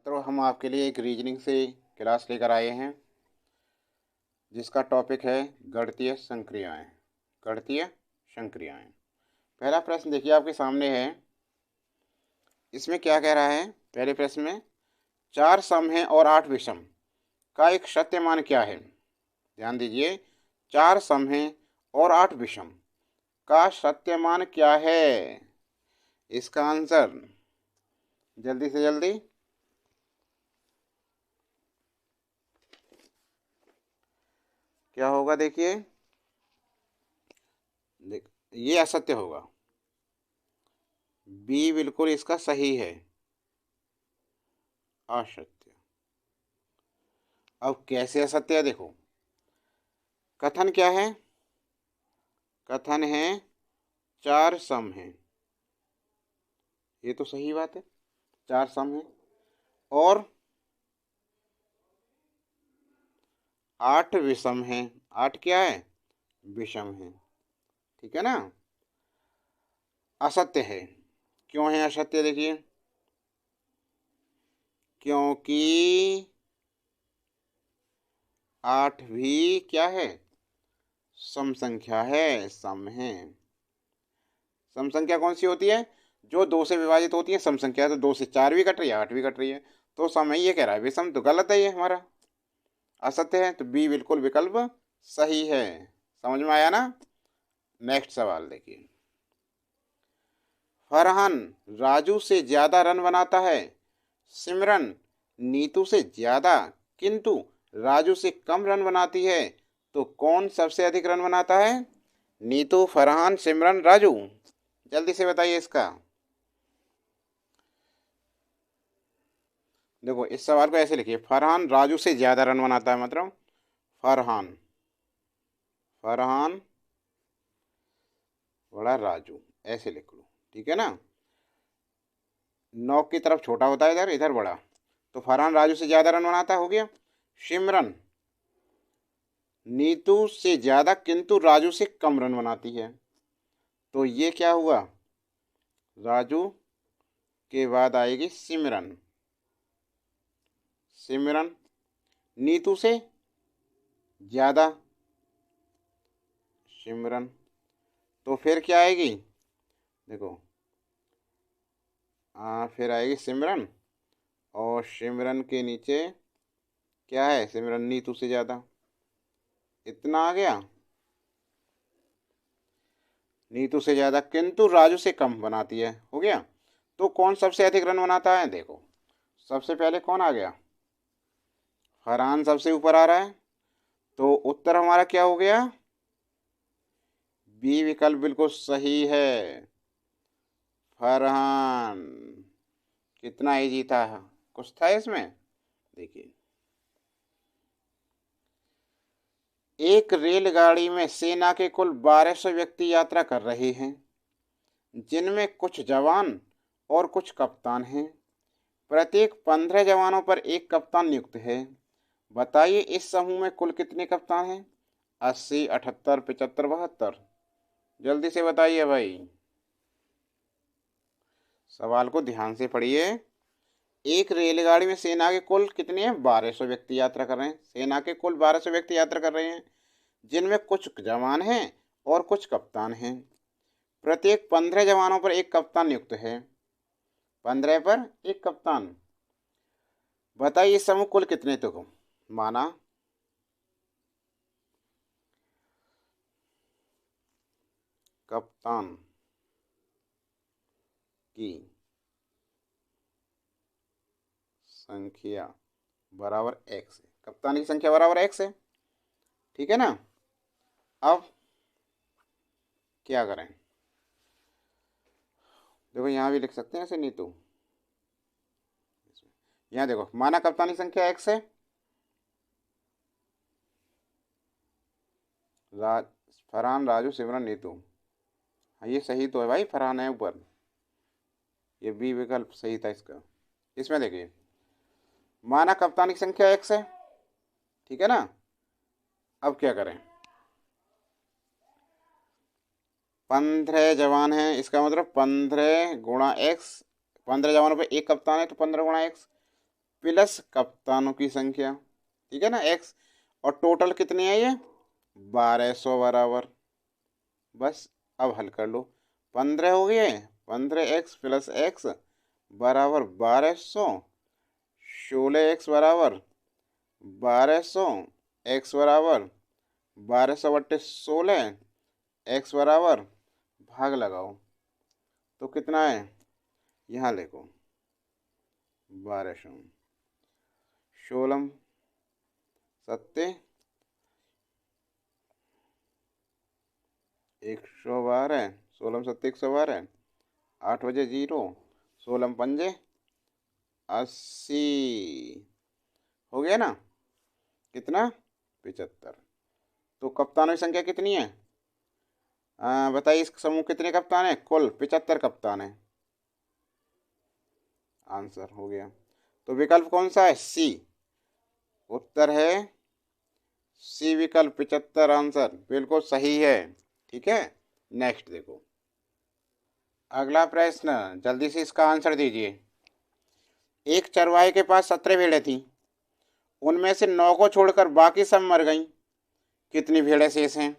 तो हम आपके लिए एक रीजनिंग से क्लास लेकर आए हैं जिसका टॉपिक है गणितीय संक्रियाएं। गणितीय संक्रियाएं। पहला प्रश्न देखिए आपके सामने है। इसमें क्या कह रहा है? पहले प्रश्न में 4 सम हैं और 8 विषम का एक सत्य मान क्या है? ध्यान दीजिए, 4 सम हैं और 8 विषम का सत्य मान क्या है? इसका आंसर जल्दी से जल्दी क्या होगा? देखिए, ये असत्य होगा। बी बिल्कुल इसका सही है, असत्य। अब कैसे असत्य है? देखो, कथन क्या है? कथन है 4 सम हैं, ये तो सही बात है, 4 सम हैं और 8 विषम हैं। 8 क्या है? विषम है। ठीक है ना? असत्य है। क्यों है असत्य? देखिए, क्योंकि 8 भी क्या है? सम संख्या है, सम है। सम संख्या कौन सी होती है? जो 2 से विभाजित होती है सम संख्या। तो 2 से 4 भी कट रही है, 8 भी कट रही है, तो सम है। ये कह रहा है विषम, तो गलत है, ये हमारा असत्य है। तो बी बिल्कुल विकल्प सही है। समझ में आया ना? नेक्स्ट सवाल देखिए। फरहान राजू से ज्यादा रन बनाता है, सिमरन नीतू से ज्यादा किंतु राजू से कम रन बनाती है, तो कौन सबसे अधिक रन बनाता है? नीतू, फरहान, सिमरन, राजू। जल्दी से बताइए इसका। देखो, इस सवाल को ऐसे लिखिए, फरहान राजू से ज्यादा रन बनाता है, मतलब फरहान फरहान बड़ा राजू, ऐसे लिख लो। ठीक है ना? 9 की तरफ छोटा होता है, इधर इधर बड़ा। तो फरहान राजू से ज्यादा रन बनाता हो गया। सिमरन नीतू से ज्यादा किंतु राजू से कम रन बनाती है, तो ये क्या हुआ? राजू के बाद आएगी सिमरन। सिमरन नीतू से ज्यादा, सिमरन। तो फिर क्या आएगी? देखो, फिर आएगी सिमरन, और सिमरन के नीचे क्या है? सिमरन नीतू से ज्यादा। इतना आ गया। नीतू से ज्यादा किंतु राजू से कम बनाती है, हो गया। तो कौन सबसे अधिक रन बनाता है? देखो, सबसे पहले कौन आ गया? फरहान सबसे ऊपर आ रहा है, तो उत्तर हमारा क्या हो गया? बी विकल्प बिल्कुल सही है, फरहान। कितना इजी था, कुछ था इसमें? देखिए, एक रेलगाड़ी में सेना के कुल 1200 व्यक्ति यात्रा कर रहे हैं, जिनमें कुछ जवान और कुछ कप्तान हैं। प्रत्येक 15 जवानों पर एक कप्तान नियुक्त है। बताइए इस समूह में कुल कितने कप्तान हैं? 80, 78, 75, 72। जल्दी से बताइए भाई। सवाल को ध्यान से पढ़िए। एक रेलगाड़ी में सेना के कुल कितने हैं? 1200 व्यक्ति यात्रा कर रहे हैं। सेना के कुल 1200 व्यक्ति यात्रा कर रहे हैं, जिनमें कुछ जवान हैं और कुछ कप्तान हैं। प्रत्येक 15 जवानों पर एक कप्तान नियुक्त है। 15 पर एक कप्तान। बताइए इस समूह कुल कितने तो माना? कप्तान की संख्या बराबर एक्स है। कप्तान की संख्या बराबर एक्स है। ठीक है ना? अब क्या करें? देखो, यहाँ भी लिख सकते हैं ऐसे, नहीं तो यहाँ देखो, माना कप्तान की संख्या एक्स है। राज फरहान, राजू, सिमरन, नीतू। हाँ, ये सही तो है भाई, फरहान है ऊपर। ये बी विकल्प सही था इसका। इसमें देखिए, माना कप्तान की संख्या एक्स है। ठीक है ना? अब क्या करें? 15 जवान हैं, इसका मतलब 15 गुणा एक्स। 15 जवानों पे एक कप्तान है, तो 15 गुणा एक्स। प्लस कप्तानों की संख्या, ठीक है ना, एक्स, और टोटल कितने हैं ये 1200 बराबर। बस अब हल कर लो, 15 हो गए, 15x प्लस एक्स बराबर 1200, 16x बराबर 1200, एक्स बराबर 1200/16, एक्स बराबर भाग लगाओ तो कितना है, यहाँ लिखो 1200, 16 सत्ते 112, 16 सत्ते 112, 8 बजे 0, 16 पंजे 80, हो गया ना, कितना 75। तो कप्तानों की संख्या कितनी है, बताइए, इस समूह कितने कप्तान हैं, कुल 75 कप्तान हैं। आंसर हो गया। तो विकल्प कौन सा है, सी, उत्तर है सी विकल्प 75, आंसर बिल्कुल सही है। ठीक है, नेक्स्ट देखो अगला प्रश्न, जल्दी से इसका आंसर दीजिए। एक चरवाहे के पास 17 भेड़ें थीं, उनमें से 9 को छोड़कर बाकी सब मर गईं, कितनी भेड़ें शेष हैं।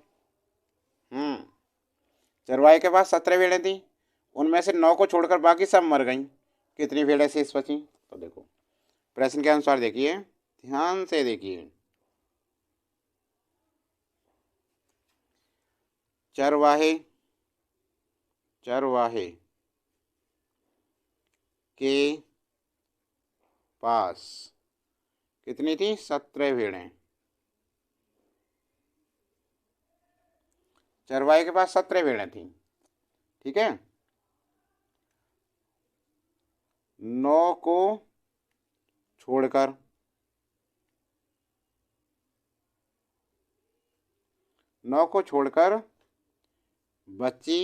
चरवाहे के पास 17 भेड़ें थीं, उनमें से 9 को छोड़कर बाकी सब मर गईं, कितनी भेड़ें शेष बचीं। तो देखो प्रश्न के अनुसार देखिए, ध्यान से देखिए, चरवाहे चरवाहे के पास कितनी थी, 17 भेड़ें। चरवाहे के पास 17 भेड़ें थी, ठीक है, 9 को छोड़कर 9 को छोड़कर बची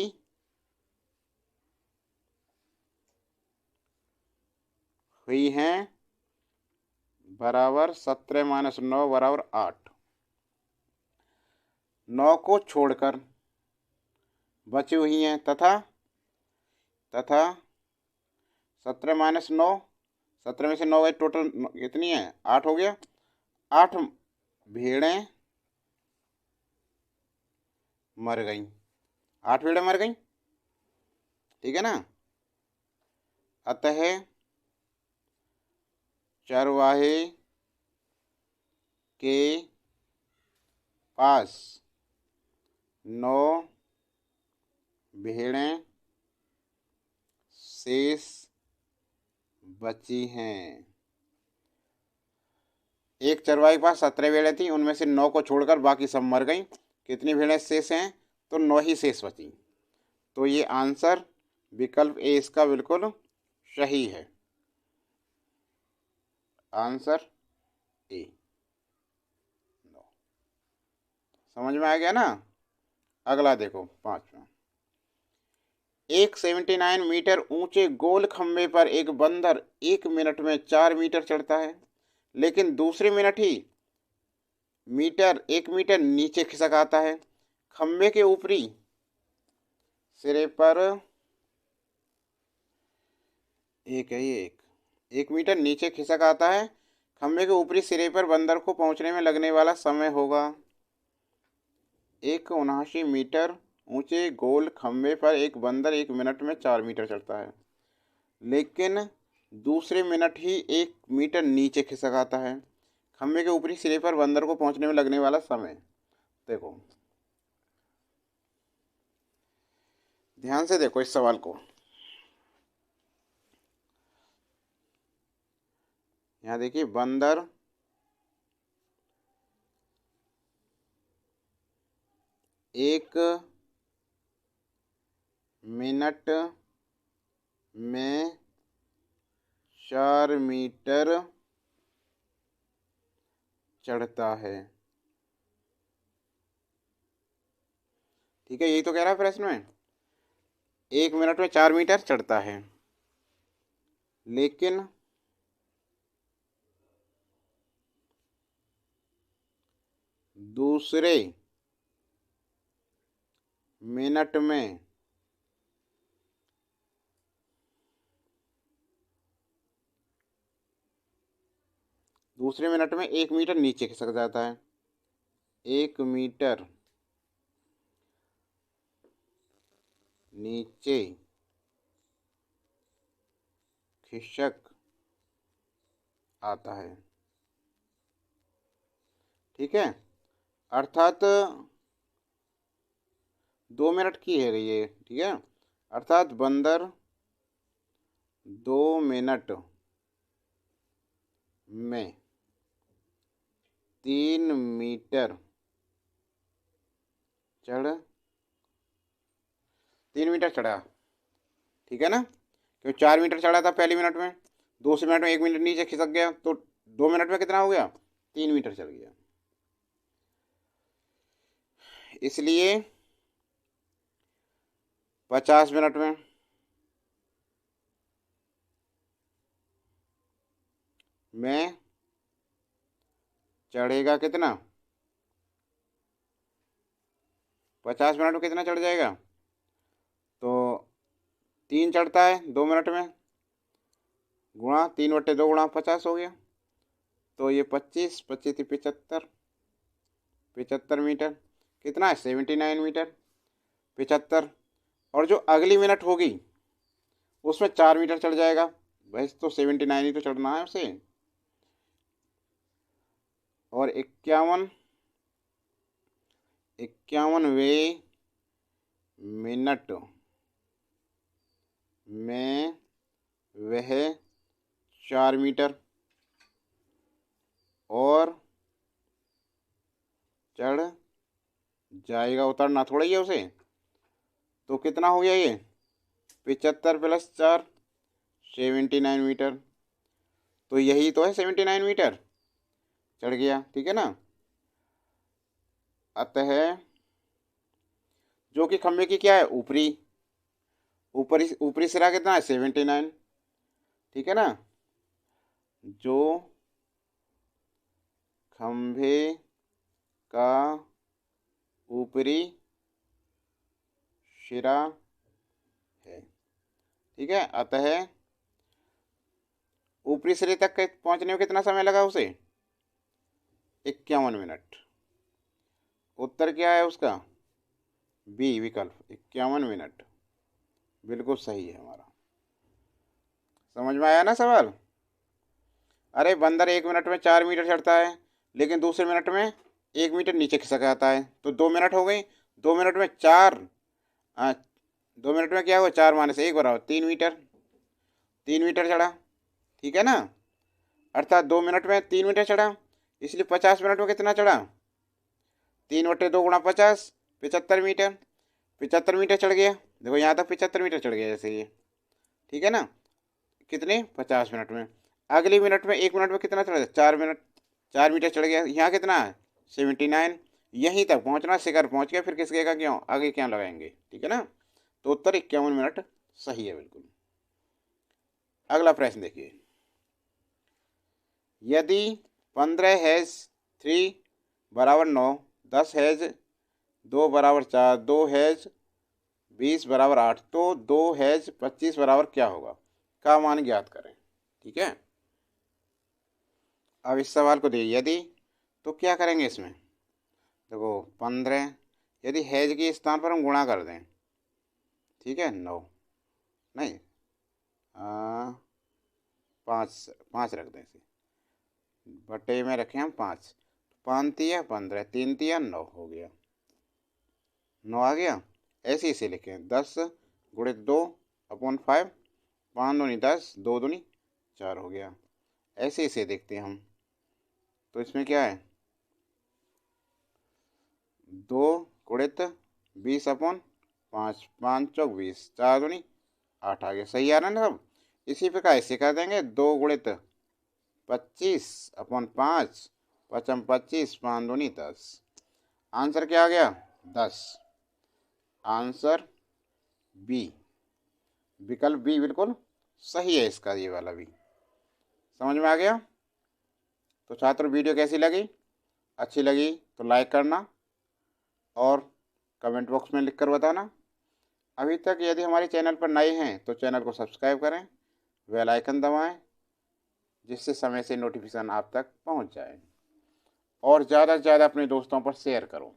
हुई हैं बराबर 17 - 9 बराबर 8। 9 को छोड़कर बची हुई हैं तथा 17 - 9, 17 में से 9 गए, टोटल कितनी है 8 हो गया, 8 भेड़ें मर गईं, 8 भेड़ें मर गईं, ठीक है ना। अतः चरवाहे के पास 9 भेड़ें शेष बची हैं। एक चरवाहे के पास 17 भेड़ें थी, उनमें से 9 को छोड़कर बाकी सब मर गईं, कितनी भेड़ें शेष हैं, तो 9 ही शेष बची। तो ये आंसर विकल्प ए इसका बिल्कुल सही है, आंसर ए 9। समझ में आ गया ना। अगला देखो 5वां, एक 79 मीटर ऊंचे गोल खंभे पर एक बंदर 1 मिनट में 4 मीटर चढ़ता है, लेकिन दूसरे मिनट ही 1 मीटर नीचे खिसक आता है। खंभे के ऊपरी सिरे पर एक मीटर नीचे खिसक आता है। खंभे के ऊपरी सिरे पर बंदर को पहुंचने में लगने वाला समय होगा। 79 मीटर ऊंचे गोल खंभे पर एक बंदर 1 मिनट में 4 मीटर चढ़ता है, लेकिन दूसरे मिनट ही 1 मीटर नीचे खिसक आता है। खंभे के ऊपरी सिरे पर बंदर को पहुंचने में लगने वाला समय। देखो ध्यान से देखो इस सवाल को, यहाँ देखिए, बंदर 1 मिनट में 4 मीटर चढ़ता है, ठीक है, यही तो कह रहा है प्रश्न में, 1 मिनट में 4 मीटर चढ़ता है, लेकिन दूसरे मिनट में दूसरे मिनट में 1 मीटर नीचे खिसक जाता है। 1 मीटर नीचे खिसक आता है। ठीक है, अर्थात 2 मिनट की है ये। ठीक है, अर्थात बंदर 2 मिनट में 3 मीटर 3 मीटर चढ़ा। ठीक है ना, क्यों 4 मीटर चढ़ा था पहले मिनट में, दूसरे मिनट में 1 मिनट नीचे खिसक गया, तो 2 मिनट में कितना हो गया? 3 मीटर चढ़ गया। इसलिए 50 मिनट में चढ़ेगा कितना? 50 मिनट में कितना चढ़ जाएगा? तो 3 चढ़ता है 2 मिनट में, गुणा 3/2 गुणा 50 हो गया। तो ये 25 25 75 75 मीटर। कितना है? 79 मीटर। 75, और जो अगली मिनट होगी उसमें 4 मीटर चढ़ जाएगा। बस तो 79 ही तो चढ़ना है उसे। और 51वें मिनट में वह 4 मीटर और चढ़ जाएगा, उतरना थोड़ा ही है उसे। तो कितना हो गया ये? 75 + 4 79 मीटर। तो यही तो है 79 मीटर चढ़ गया। ठीक है ना, अतः जो कि खंभे की क्या है? ऊपरी सिरा कितना है? 79। ठीक है ना, जो खंभे का ऊपरी सिरा है। ठीक है, अतः ऊपरी सिरे तक पहुंचने में कितना समय लगा उसे? 51 मिनट। उत्तर क्या है उसका? बी विकल्प, 51 मिनट बिल्कुल सही है हमारा। समझ में आया ना सवाल? अरे बंदर 1 मिनट में 4 मीटर चढ़ता है, लेकिन दूसरे मिनट में 1 मीटर नीचे खिसक आता है, तो 2 मिनट हो गई। 2 मिनट में 4, 2 मिनट में क्या हुआ? 4 - 1 बराबर 3 मीटर। 3 मीटर चढ़ा। ठीक है ना, अर्थात 2 मिनट में 3 मीटर चढ़ा, इसलिए 50 मिनट में कितना चढ़ा? 3/2 गुणा 50, 75 मीटर। 75 मीटर चढ़ गया। देखो यहाँ तक 75 मीटर चढ़ गया जैसे ये। ठीक है ना, कितने? 50 मिनट में। अगली मिनट में 1 मिनट में कितना चढ़ गया? 4 मीटर चढ़ गया। यहाँ कितना है? 79। यहीं तक पहुँचना, शिखर पहुँच गया, फिर किसके का क्यों आगे क्या लगाएंगे? ठीक है ना, तो उत्तर 51 मिनट सही है बिल्कुल। अगला प्रश्न देखिए, यदि 15 - 3 = 9, 10 - 2 = 4, 2 - 20 = 8, तो 2 - 25 बराबर क्या होगा? का मान ज्ञात करें। ठीक है, अब इस सवाल को देखिए, यदि तो क्या करेंगे इसमें? देखो 15, यदि हैज के स्थान पर हम गुणा कर दें, ठीक है, 9 नहीं 5 रख दें, इसे बटे में रखें हम 5, 5 तिया 15, 3 तिया 9 हो गया, 9 आ गया। ऐसे इसे लिखें 10 × 2/5, 5 दूनी 10, 2 दूनी 4 हो गया। ऐसे इसे देखते हैं हम, तो इसमें क्या है? 2 × 20/5, 5 चौक 20, 4 दूनी 8 आ गया। सही आ रहा है ना सब? इसी प्रकार इसे कर देंगे 2 × 25/5, 5 25, 5 दूनी 10। आंसर क्या आ गया? 10। आंसर बी, विकल्प बी बिल्कुल सही है इसका, ये वाला भी। समझ में आ गया? तो छात्र वीडियो कैसी लगी? अच्छी लगी तो लाइक करना और कमेंट बॉक्स में लिखकर बताना। अभी तक यदि हमारे चैनल पर नए हैं तो चैनल को सब्सक्राइब करें, बेल आइकन दबाएं जिससे समय से नोटिफिकेशन आप तक पहुंच जाए। और ज़्यादा से ज़्यादा अपने दोस्तों पर शेयर करो।